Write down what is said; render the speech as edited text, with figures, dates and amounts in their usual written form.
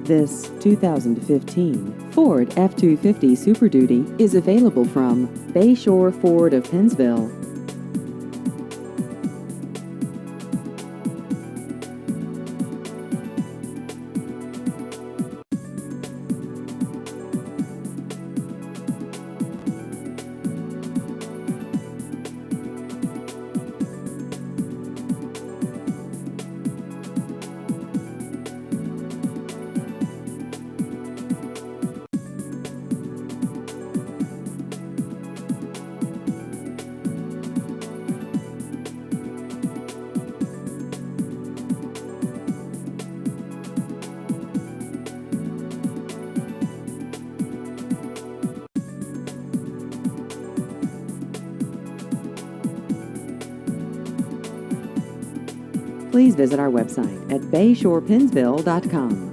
This 2015 Ford F-250 Super Duty is available from Bayshore Ford of Pennsville. Please visit our website at bayshorepennsville.com.